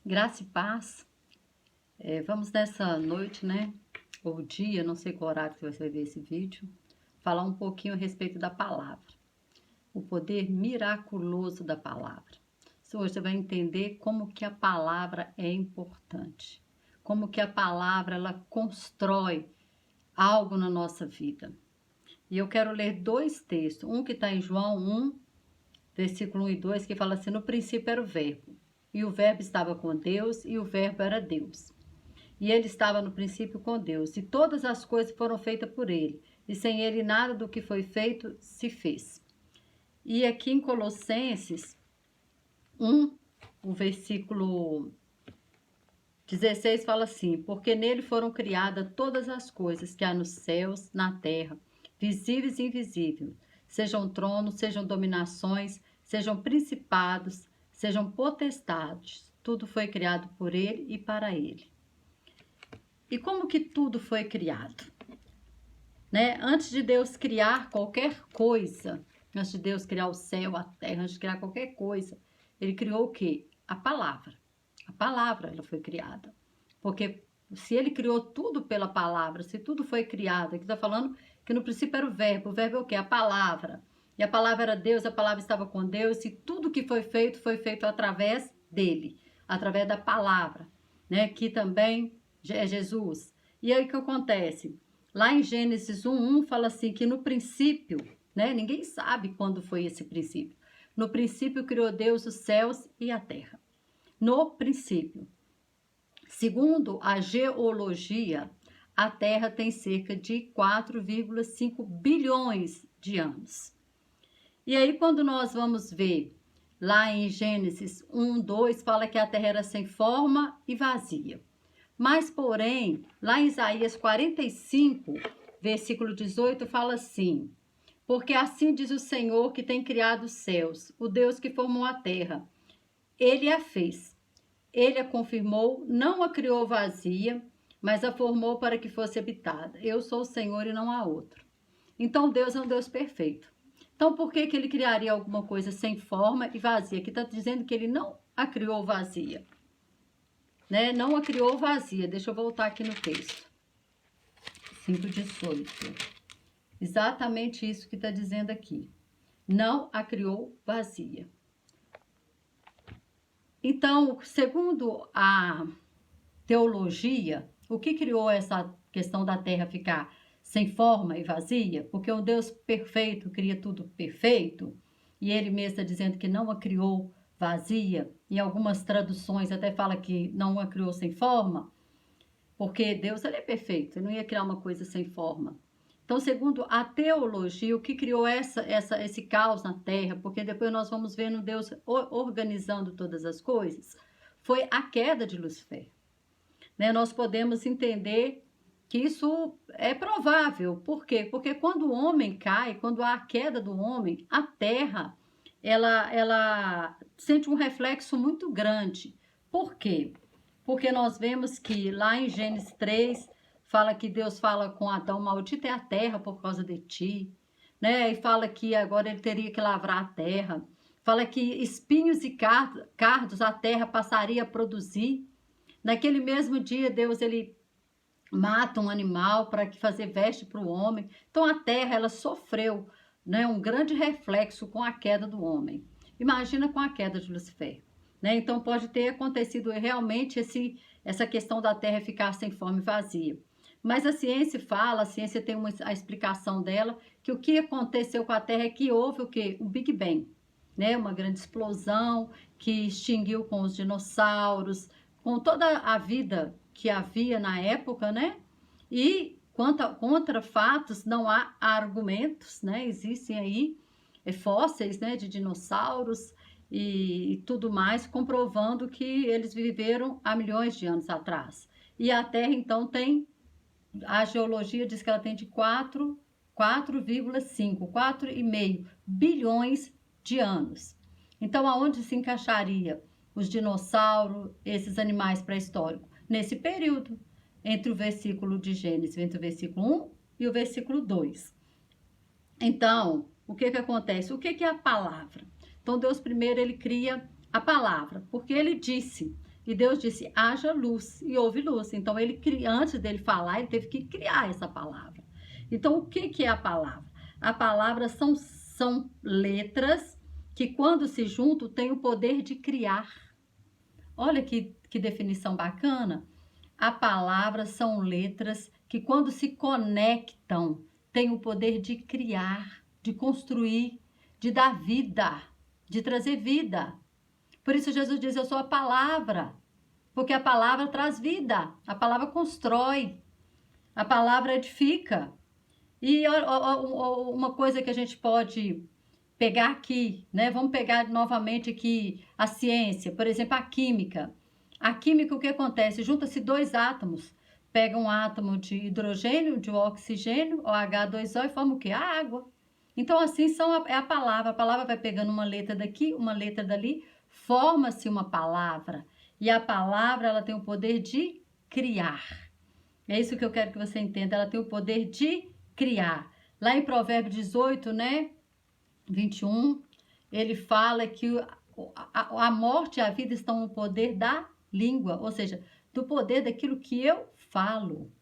Graça e paz. Vamos nessa noite, né? Ou dia, não sei qual horário que você vai ver esse vídeo, falar um pouquinho a respeito da palavra. O poder miraculoso da palavra. Hoje você vai entender como que a palavra é importante. Como que a palavra, ela constrói algo na nossa vida. E eu quero ler dois textos. Um que está em João 1, versículo 1 e 2, que fala assim: no princípio era o verbo. E o verbo estava com Deus, e o verbo era Deus. E ele estava no princípio com Deus, e todas as coisas foram feitas por ele, e sem ele nada do que foi feito se fez. E aqui em Colossenses 1, o versículo 16 fala assim: porque nele foram criadas todas as coisas que há nos céus, na terra, visíveis e invisíveis, sejam tronos, sejam dominações, sejam principados, sejam potestades, tudo foi criado por ele e para ele. E como que tudo foi criado? Né? Antes de Deus criar qualquer coisa, antes de Deus criar o céu, a terra, antes de criar qualquer coisa, ele criou o quê? A palavra. A palavra, ela foi criada. Porque se ele criou tudo pela palavra, se tudo foi criado, aqui está falando que no princípio era o verbo é o quê? A palavra. E a palavra era Deus, a palavra estava com Deus, e tudo que foi feito através dele, através da palavra, né? Que também é Jesus. E aí o que acontece? Lá em Gênesis 1:1 fala assim que no princípio, né? Ninguém sabe quando foi esse princípio. No princípio criou Deus os céus e a terra. No princípio. Segundo a geologia, a Terra tem cerca de 4,5 bilhões de anos. E aí quando nós vamos ver lá em Gênesis 1:2 fala que a Terra era sem forma e vazia. Mas, porém, lá em Isaías 45, versículo 18, fala assim: porque assim diz o Senhor que tem criado os céus, o Deus que formou a terra. Ele a fez, ele a confirmou, não a criou vazia, mas a formou para que fosse habitada. Eu sou o Senhor e não há outro. Então, Deus é um Deus perfeito. Então, por que ele criaria alguma coisa sem forma e vazia? Aqui está dizendo que ele não a criou vazia. Né? Não a criou vazia. Deixa eu voltar aqui no texto. 5:18. Exatamente isso que está dizendo aqui. Não a criou vazia. Então, segundo a teologia, o que criou essa questão da terra ficar sem forma e vazia? Porque um Deus perfeito cria tudo perfeito, e ele mesmo está dizendo que não a criou vazia. Em algumas traduções até fala que não a criou sem forma, porque Deus ele é perfeito, ele não ia criar uma coisa sem forma. Então, segundo a teologia, o que criou esse caos na Terra, porque depois nós vamos vendo Deus organizando todas as coisas, foi a queda de Lúcifer. Né? Nós podemos entender que isso é provável. Por quê? Porque quando o homem cai, quando há a queda do homem, a Terra ela sente um reflexo muito grande. Por quê? Porque nós vemos que lá em Gênesis 3 fala que Deus fala com Adão: maldita é a terra por causa de ti, né? E fala que agora ele teria que lavrar a terra. Fala que espinhos e cardos a terra passaria a produzir. Naquele mesmo dia, Deus ele mata um animal para fazer veste para o homem. Então a terra ela sofreu, né, um grande reflexo com a queda do homem. Imagina com a queda de Lúcifer. Né? Então pode ter acontecido realmente essa questão da terra ficar sem forma e vazia. Mas a ciência fala, a ciência tem a explicação dela, que o que aconteceu com a Terra é que houve o quê? Um Big Bang, né? Uma grande explosão que extinguiu com os dinossauros, com toda a vida que havia na época, né? E contra fatos não há argumentos, né? Existem aí fósseis, né, de dinossauros e tudo mais, comprovando que eles viveram há milhões de anos atrás. E a Terra, então, a geologia diz que ela tem de 4,5 bilhões de anos. Então, aonde se encaixaria os dinossauros, esses animais pré-históricos? Nesse período, entre o versículo de Gênesis, entre o versículo 1 e o versículo 2. Então, o que acontece? O que é a palavra? Então, Deus primeiro, ele cria a palavra, porque ele disse, E Deus disse, haja luz, e houve luz. Então, antes dele falar, ele teve que criar essa palavra. Então, o que é a palavra? A palavra são letras que, quando se juntam, têm o poder de criar. Olha que definição bacana. A palavra são letras que, quando se conectam, têm o poder de criar, de construir, de dar vida, de trazer vida. Por isso Jesus diz, eu sou a palavra, porque a palavra traz vida, a palavra constrói, a palavra edifica. E uma coisa que a gente pode pegar aqui, né? Vamos pegar novamente aqui a ciência, por exemplo, a química. A química, o que acontece? Junta-se dois átomos, pega um átomo de hidrogênio, de oxigênio, OH2O, e forma o quê? A água. Então, assim é a palavra vai pegando uma letra daqui, uma letra dali, forma-se uma palavra. E a palavra, ela tem o poder de criar. É isso que eu quero que você entenda, ela tem o poder de criar. Lá em Provérbios 18, né, 21, ele fala que a morte e a vida estão no poder da língua, ou seja, do poder daquilo que eu falo,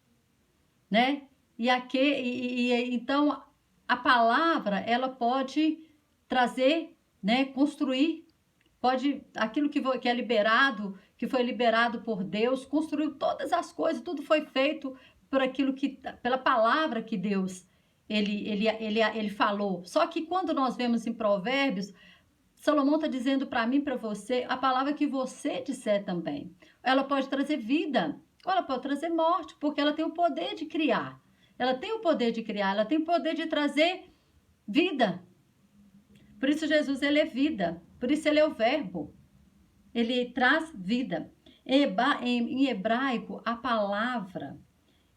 né? Então, a palavra, ela pode trazer, né, construir, pode, aquilo que é liberado, que foi liberado por Deus, construiu todas as coisas, tudo foi feito pela palavra que Deus, ele falou. Só que quando nós vemos em Provérbios, Salomão está dizendo para mim, para você, a palavra que você disser também. Ela pode trazer vida, ou ela pode trazer morte, porque ela tem o poder de criar. Ela tem o poder de criar, ela tem o poder de trazer vida. Por isso Jesus, ele é vida. Por isso ele é o verbo. Ele traz vida. Em hebraico, a palavra,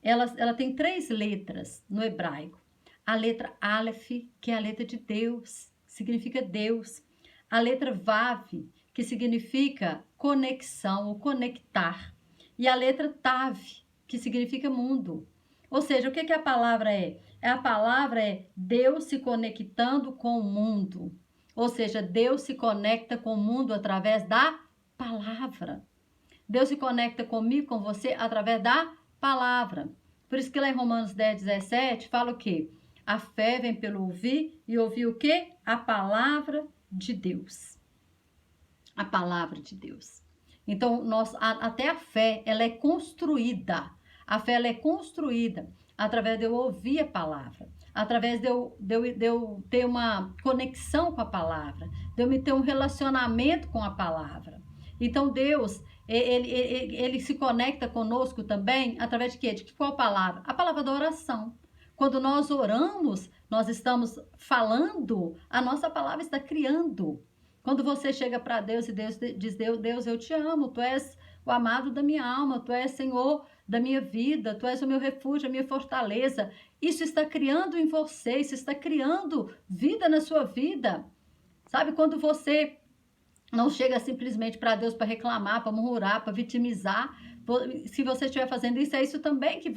ela tem 3 letras no hebraico. A letra Aleph, que é a letra de Deus, significa Deus. A letra Vav, que significa conexão ou conectar. E a letra Tav, que significa mundo. Ou seja, o que a palavra é? A palavra é Deus se conectando com o mundo. Ou seja, Deus se conecta com o mundo através da palavra. Deus se conecta comigo, com você, através da palavra. Por isso que lá em Romanos 10, 17, fala o quê? A fé vem pelo ouvir, e ouvir o quê? A palavra de Deus. A palavra de Deus. Então, até a fé, ela é construída. A fé, ela é construída através de eu ouvir a palavra, através de eu ter uma conexão com a palavra, de eu me ter um relacionamento com a palavra. Então, Deus, ele se conecta conosco também através de quê? De qual palavra? A palavra da oração. Quando nós oramos, nós estamos falando, a nossa palavra está criando. Quando você chega para Deus e Deus diz, Deus, eu te amo, tu és o amado da minha alma, tu és Senhor da minha vida, tu és o meu refúgio, a minha fortaleza. Isso está criando em você, isso está criando vida na sua vida. Sabe, quando você não chega simplesmente para Deus para reclamar, para murmurar, para vitimizar, se você estiver fazendo isso, é isso também que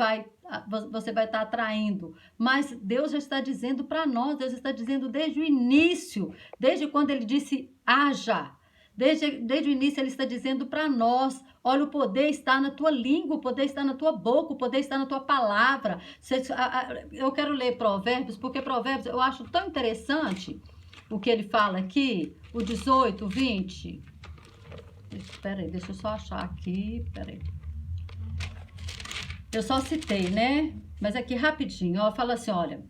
você vai estar atraindo. Mas Deus já está dizendo para nós, Deus está dizendo desde o início, desde quando ele disse haja. Desde o início ele está dizendo para nós, olha, o poder está na tua língua, o poder está na tua boca, o poder está na tua palavra. Eu quero ler Provérbios, porque Provérbios eu acho tão interessante o que ele fala aqui, o 18, 20. Espera aí, deixa eu só achar aqui, espera aí. Eu só citei, né? Mas aqui rapidinho, ó, fala assim, olha,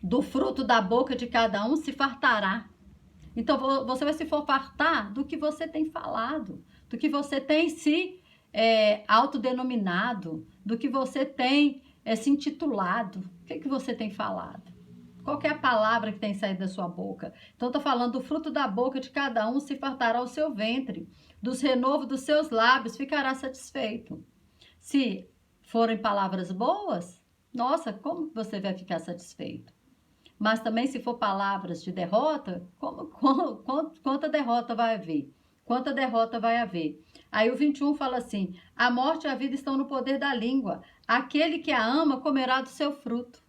do fruto da boca de cada um se fartará. Então, você vai se fartar do que você tem falado, do que você tem se autodenominado, do que você tem se intitulado. O que você tem falado? Qual que é a palavra que tem saído da sua boca? Então, está falando do fruto da boca de cada um se fartará o seu ventre, dos renovos dos seus lábios ficará satisfeito. Se forem palavras boas, nossa, como você vai ficar satisfeito? Mas também se for palavras de derrota, quanta derrota vai haver? Quanta derrota vai haver? Aí o 21 fala assim, a morte e a vida estão no poder da língua. Aquele que a ama comerá do seu fruto.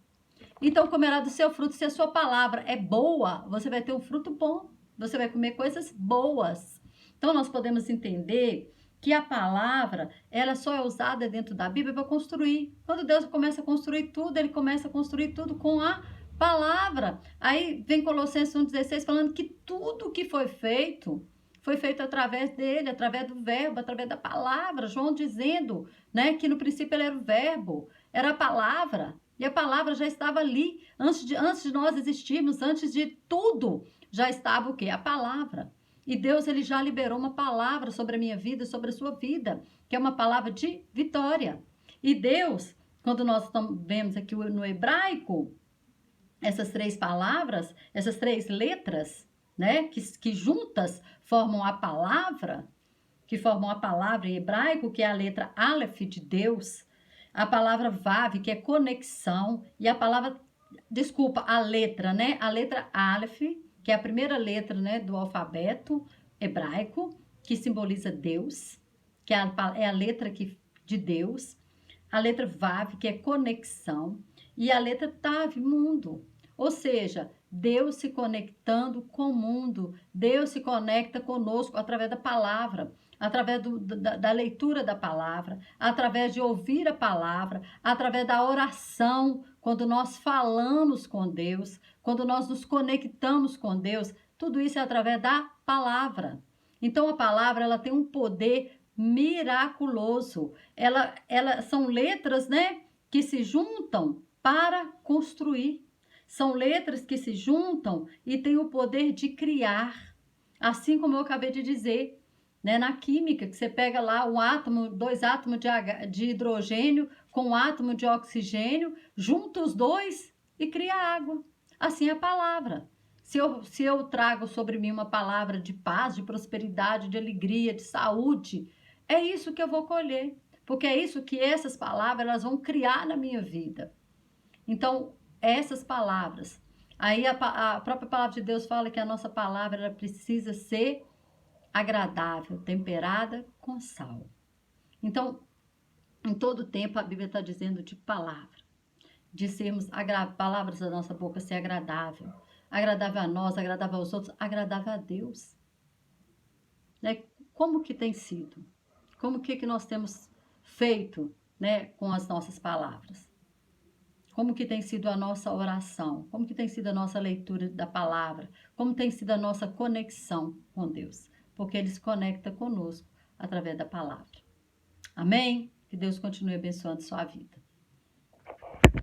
Então, comerá do seu fruto. Se a sua palavra é boa, você vai ter um fruto bom. Você vai comer coisas boas. Então, nós podemos entender que a palavra, ela só é usada dentro da Bíblia para construir. Quando Deus começa a construir tudo, ele começa a construir tudo com a palavra. Aí vem Colossenses 1,16 falando que tudo que foi feito através dele, através do verbo, através da palavra. João dizendo, né, que no princípio ele era o verbo, era a palavra. E a palavra já estava ali, antes de nós existirmos, antes de tudo, já estava o quê? A palavra. E Deus, ele já liberou uma palavra sobre a minha vida, sobre a sua vida, que é uma palavra de vitória. E Deus, quando nós vemos aqui no hebraico, essas três palavras, essas três letras, né, que juntas formam a palavra, que formam a palavra em hebraico, que é a letra Aleph de Deus, a palavra Vav, que é conexão, e a palavra, desculpa, a letra, né, a letra Aleph, que é a primeira letra, né, do alfabeto hebraico, que simboliza Deus, que é a letra de Deus, a letra Vav, que é conexão, e a letra Tav, mundo. Ou seja, Deus se conectando com o mundo, Deus se conecta conosco através da palavra, através da leitura da palavra, através de ouvir a palavra, através da oração, quando nós falamos com Deus, quando nós nos conectamos com Deus, tudo isso é através da palavra. Então a palavra, ela tem um poder miraculoso. Ela são letras, né, que se juntam para construir. São letras que se juntam e têm o poder de criar. Assim como eu acabei de dizer, né, na química, que você pega lá um átomo, dois átomos de hidrogênio com um átomo de oxigênio, junta os dois e cria água. Assim é a palavra. Se eu trago sobre mim uma palavra de paz, de prosperidade, de alegria, de saúde, é isso que eu vou colher. Porque é isso que essas palavras elas vão criar na minha vida. Então, essas palavras. Aí a própria palavra de Deus fala que a nossa palavra ela precisa ser agradável, temperada com sal. Então, em todo tempo a Bíblia está dizendo de palavra, de sermos palavras da nossa boca ser agradável, agradável a nós, agradável aos outros, agradável a Deus. Né? Como que tem sido? Como que nós temos feito, né, com as nossas palavras? Como que tem sido a nossa oração? Como que tem sido a nossa leitura da palavra? Como tem sido a nossa conexão com Deus? Porque Ele se conecta conosco através da palavra. Amém? Que Deus continue abençoando sua vida.